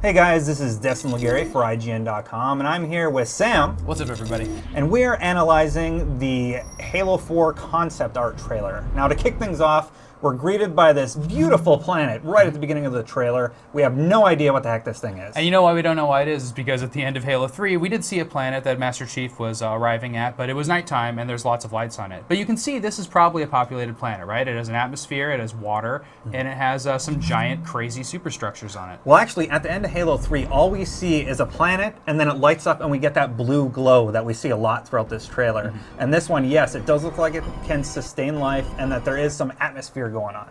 Hey guys, this is Decimal Gary for IGN.com, and I'm here with Sam. What's up, everybody? And we're analyzing the Halo 4 concept art trailer. Now, to kick things off, we're greeted by this beautiful planet right at the beginning of the trailer. We have no idea what the heck this thing is. And you know why we don't know why it is because at the end of Halo 3, we did see a planet that Master Chief was arriving at, but it was nighttime and there's lots of lights on it. But you can see this is probably a populated planet, right? It has an atmosphere, it has water, and it has some giant, crazy superstructures on it. Well, actually, at the end of Halo 3, all we see is a planet, and then it lights up, and we get that blue glow that we see a lot throughout this trailer. And this one, yes, it does look like it can sustain life, and that there is some atmosphere going on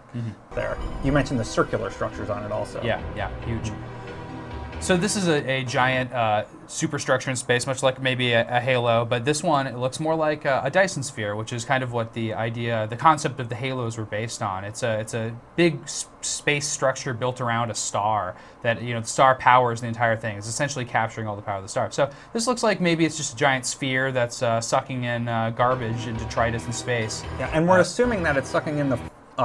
there. You mentioned the circular structures on it also. Yeah, huge. So this is a giant superstructure in space, much like maybe a Halo, but this one, it looks more like a Dyson sphere, which is kind of what the concept of the Halos were based on. It's a big space structure built around a star that, the star powers the entire thing. It's essentially capturing all the power of the star. So this looks like maybe it's just a giant sphere that's sucking in garbage and detritus in space. Yeah, and we're assuming that it's sucking in the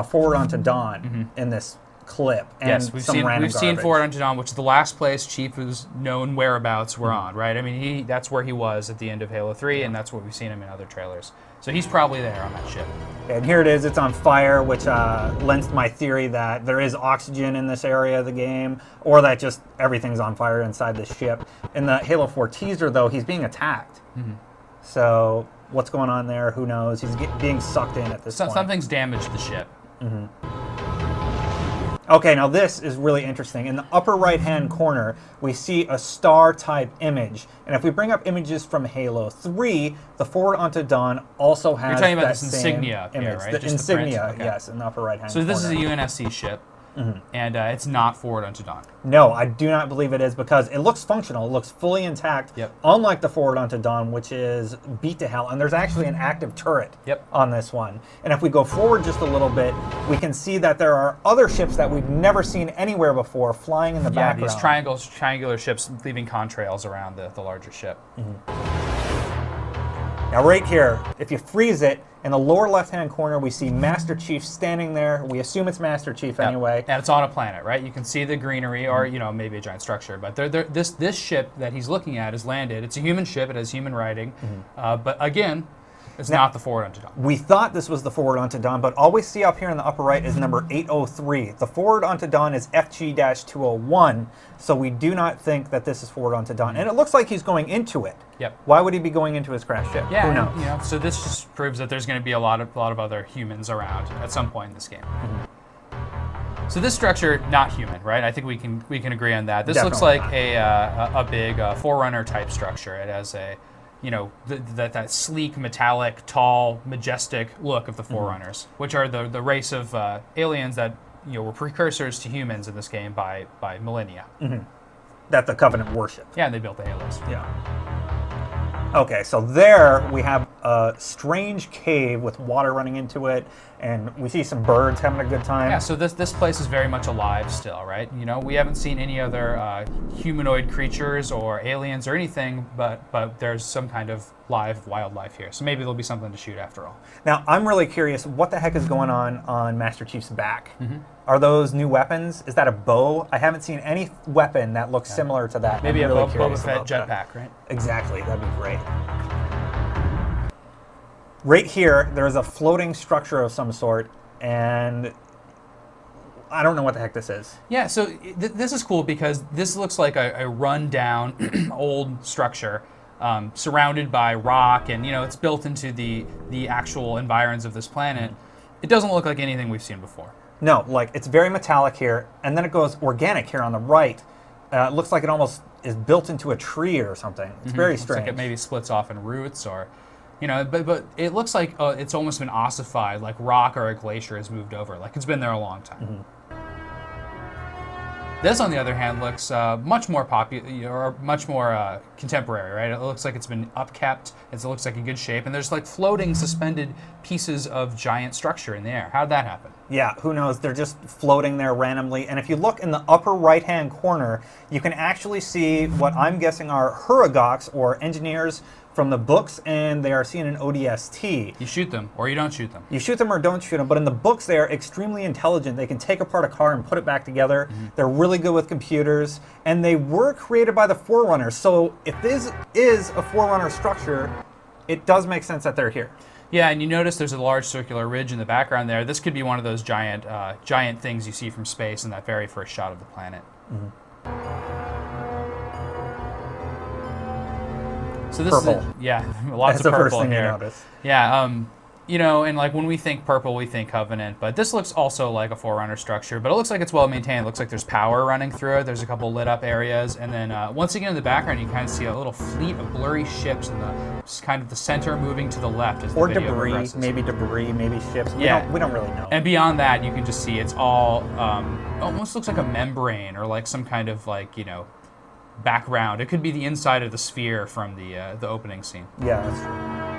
Forward Onto Dawn in this clip. And yes, we've seen Forward Onto Dawn, which is the last place Chief's known whereabouts were on, right? I mean, that's where he was at the end of Halo 3, and that's what we've seen him in other trailers. So he's probably there on that ship. And here it is, it's on fire, which lends to my theory that there is oxygen in this area of the game, or that just everything's on fire inside this ship. In the Halo 4 teaser, though, he's being attacked. So what's going on there? Who knows? He's being sucked in at this point. Something's damaged the ship. Okay, now this is really interesting. In the upper right-hand corner, we see a star-type image. And if we bring up images from Halo 3, the Forward Onto Dawn also has You're talking about that this insignia up image. here, right? The Just insignia, the print? yes, in the upper right-hand corner. So this is a UNSC ship, and it's not Forward Onto Dawn. No, I do not believe it is because it looks functional. It looks fully intact, unlike the Forward Onto Dawn, which is beat to hell. And there's actually an active turret on this one. And if we go forward just a little bit, we can see that there are other ships that we've never seen anywhere before flying in the background. These triangular ships leaving contrails around the larger ship. Now right here, if you freeze it, in the lower left-hand corner, we see Master Chief standing there. We assume it's Master Chief anyway. And it's on a planet, right? You can see the greenery, or maybe a giant structure. But this ship that he's looking at is landed. It's a human ship. It has human writing. But again, it's not the Forward Onto Dawn. We thought this was the Forward Onto Dawn, but all we see up here in the upper right is number 803. The Forward Onto Dawn is FG-201, so we do not think that this is Forward Onto Dawn. And it looks like he's going into it. Why would he be going into his crash ship? Yeah, Who knows? So this just proves that there's going to be a lot of other humans around at some point in this game. So this structure, not human, right? I think we can agree on that. This looks like a big Forerunner type structure. It has a that sleek, metallic, tall, majestic look of the Forerunners, which are the race of aliens that were precursors to humans in this game by millennia. That the Covenant worship. Yeah, and they built the Halos. Yeah. Okay, so there we have a strange cave with water running into it, and we see some birds having a good time. Yeah, so this place is very much alive still, right? We haven't seen any other humanoid creatures or aliens or anything, but there's some kind of live wildlife here. So maybe there'll be something to shoot after all. Now, I'm really curious, what the heck is going on Master Chief's back? Are those new weapons? Is that a bow? I haven't seen any weapon that looks similar to that. Maybe I'm a really Boba Fett jetpack, right? Exactly, that'd be great. Right here, there is a floating structure of some sort, and I don't know what the heck this is. Yeah, so this is cool because this looks like a run-down old structure surrounded by rock, and it's built into the actual environs of this planet. It doesn't look like anything we've seen before. No, like it's very metallic here, and then it goes organic here on the right. It looks like it almost is built into a tree or something. It's very strange. Looks like it maybe splits off in roots, or but it looks like it's almost been ossified, like rock or a glacier has moved over, like it's been there a long time. This, on the other hand, looks much more popular, or much more contemporary, right? It looks like it's been upkept. It looks like in good shape, and there's like floating, suspended pieces of giant structure in the air. How'd that happen? Yeah, who knows? They're just floating there randomly. And if you look in the upper right-hand corner, you can actually see what I'm guessing are Huragox, or engineers from the books, and they are seen in ODST. You shoot them, or you don't shoot them. You shoot them or don't shoot them, but in the books they are extremely intelligent. They can take apart a car and put it back together. They're really good with computers, and they were created by the Forerunners. So if this is a Forerunner structure, it does make sense that they're here. Yeah, and you notice there's a large circular ridge in the background there. This could be one of those giant things you see from space in that very first shot of the planet. So this purple. is lots That's of purple the first thing here. you notice. Yeah, you know, and like when we think purple, we think Covenant, but this looks also like a Forerunner structure, but it looks like it's well maintained. It looks like there's power running through it. There's a couple lit up areas, and then once again in the background, you kind of see a little fleet of blurry ships in the kind of the center moving to the left as the video progresses. maybe ships. We don't really know. And beyond that, you can just see it's all almost looks like a membrane or like some kind of like, you know, background. It could be the inside of the sphere from the opening scene. Yeah, that's true.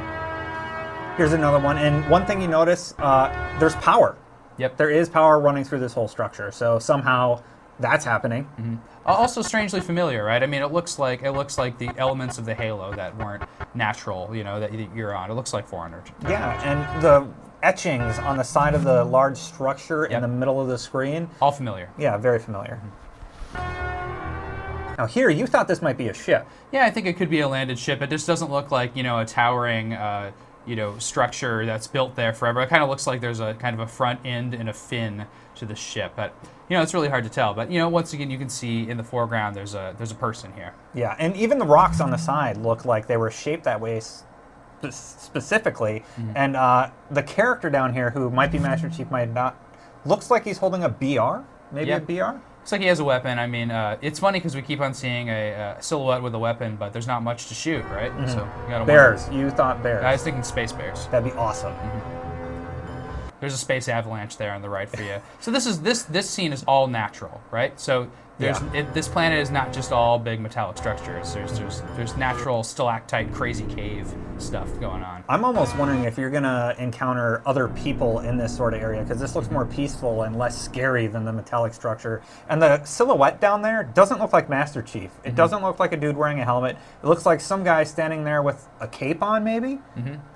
Here's another one, and one thing you notice, there's power. Yep. There is power running through this whole structure, so somehow that's happening. Also strangely familiar, right? I mean, it looks like the elements of the Halo that weren't natural, you know, that you're on. It looks like Forerunner. Yeah, and the etchings on the side of the large structure in the middle of the screen. All familiar. Yeah, very familiar. Now here, you thought this might be a ship. Yeah, I think it could be a landed ship. It just doesn't look like, you know, a towering, you know, structure that's built there forever. It kind of looks like there's a kind of a front end and a fin to the ship. But, you know, it's really hard to tell. But, you know, once again, you can see in the foreground there's a person here. Yeah, and even the rocks on the side look like they were shaped that way specifically. And the character down here, who might be Master Chief, might not, looks like he's holding a BR? Maybe a BR? Looks like he has a weapon. I mean, it's funny because we keep on seeing a silhouette with a weapon, but there's not much to shoot, right? So you gotta bears. wonder. You thought bears. I was thinking space bears. That'd be awesome. There's a space avalanche there on the right for you. So this scene is all natural, right? So this planet is not just all big metallic structures. There's natural stalactite, crazy cave stuff going on. I'm almost wondering if you're gonna encounter other people in this sort of area, because this looks more peaceful and less scary than the metallic structure. And the silhouette down there doesn't look like Master Chief. It doesn't look like a dude wearing a helmet. It looks like some guy standing there with a cape on, maybe.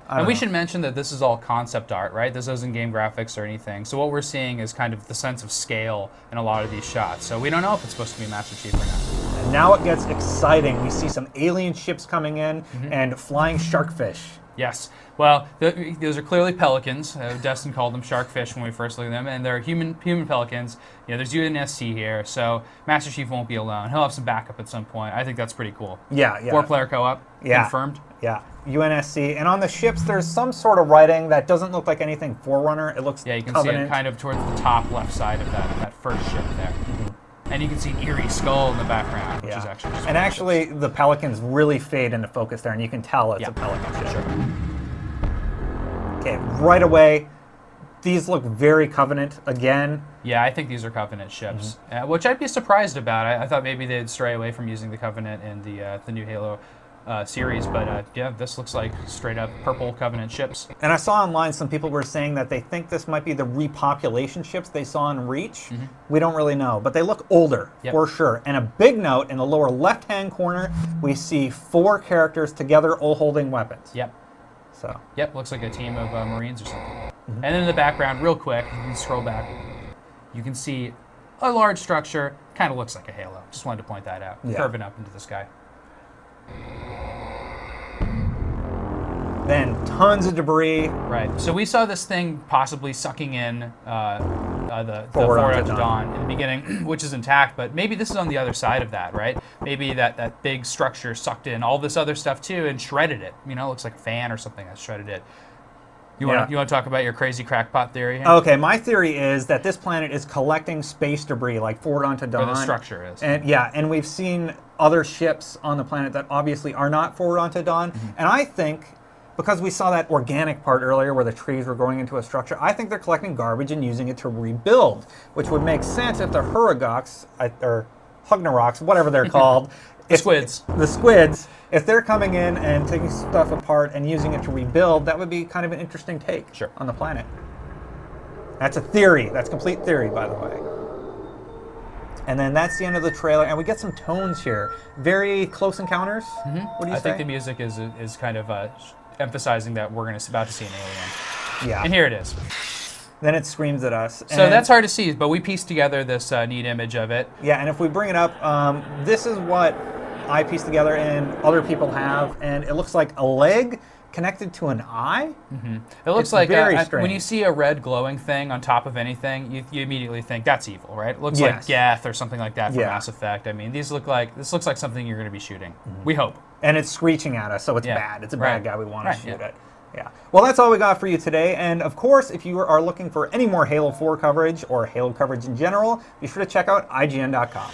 And we should mention that this is all concept art, right? This isn't game graphics or anything. So what we're seeing is kind of the sense of scale in a lot of these shots. So we don't know if it's supposed to be Master Chief or not. And now it gets exciting. We see some alien ships coming in and flying sharkfish. Yes. Well, those are clearly pelicans. Destin called them sharkfish when we first looked at them, and they're human pelicans. You know, there's UNSC here, so Master Chief won't be alone. He'll have some backup at some point. I think that's pretty cool. Yeah. 4-player co-op. Confirmed. Yeah. UNSC. And on the ships, there's some sort of writing that doesn't look like anything Forerunner. It looks you can Covenant. see it kind of towards the top left side of that first ship there. And you can see an eerie skull in the background, which is actually just actually, the pelicans really fade into focus there, and you can tell it's a pelican ship. Sure. Okay, right away, these look very Covenant again. Yeah, I think these are Covenant ships, which I'd be surprised about. I thought maybe they'd stray away from using the Covenant in the new Halo series, but yeah, this looks like straight up purple Covenant ships. And I saw online some people were saying that they think this might be the repopulation ships they saw in Reach. We don't really know, but they look older for sure. And a big note, in the lower left-hand corner, we see 4 characters together all holding weapons. So. Looks like a team of Marines or something. And then in the background, real quick, you can scroll back, you can see a large structure, kind of looks like a Halo. Just wanted to point that out, curving up into the sky. Then tons of debris. Right. So we saw this thing possibly sucking in the Forward Onto Dawn in the beginning, which is intact, but maybe this is on the other side of that, right? Maybe that big structure sucked in all this other stuff too and shredded it. You know, it looks like a fan or something that shredded it. You want to talk about your crazy crackpot theory here? Okay, my theory is that this planet is collecting space debris, like Forward Onto Dawn. Where the structure is. And we've seen other ships on the planet that obviously are not Forward Onto Dawn. And I think, because we saw that organic part earlier where the trees were growing into a structure, I think they're collecting garbage and using it to rebuild, which would make sense if the Huragox, or Hugnaroks, whatever they're called, the squids, if they're coming in and taking stuff apart and using it to rebuild, that would be kind of an interesting take on the planet. That's a theory. That's complete theory, by the way. And then that's the end of the trailer, and we get some tones here. Very close encounters. What do you say? I think the music is kind of emphasizing that we're about to see an alien. Yeah. And here it is. Then it screams at us. So that's hard to see, but we pieced together this neat image of it. Yeah, and if we bring it up, this is what I pieced together and other people have, and it looks like a leg connected to an eye. It looks like very strange. when you see a red glowing thing on top of anything, you immediately think that's evil, right? It looks like Geth or something like that from Mass Effect. I mean, this looks like something you're going to be shooting. We hope. And it's screeching at us, so it's bad. It's a bad guy we want to shoot at. Yeah. Well, that's all we got for you today. And of course, if you are looking for any more Halo 4 coverage or Halo coverage in general, be sure to check out IGN.com.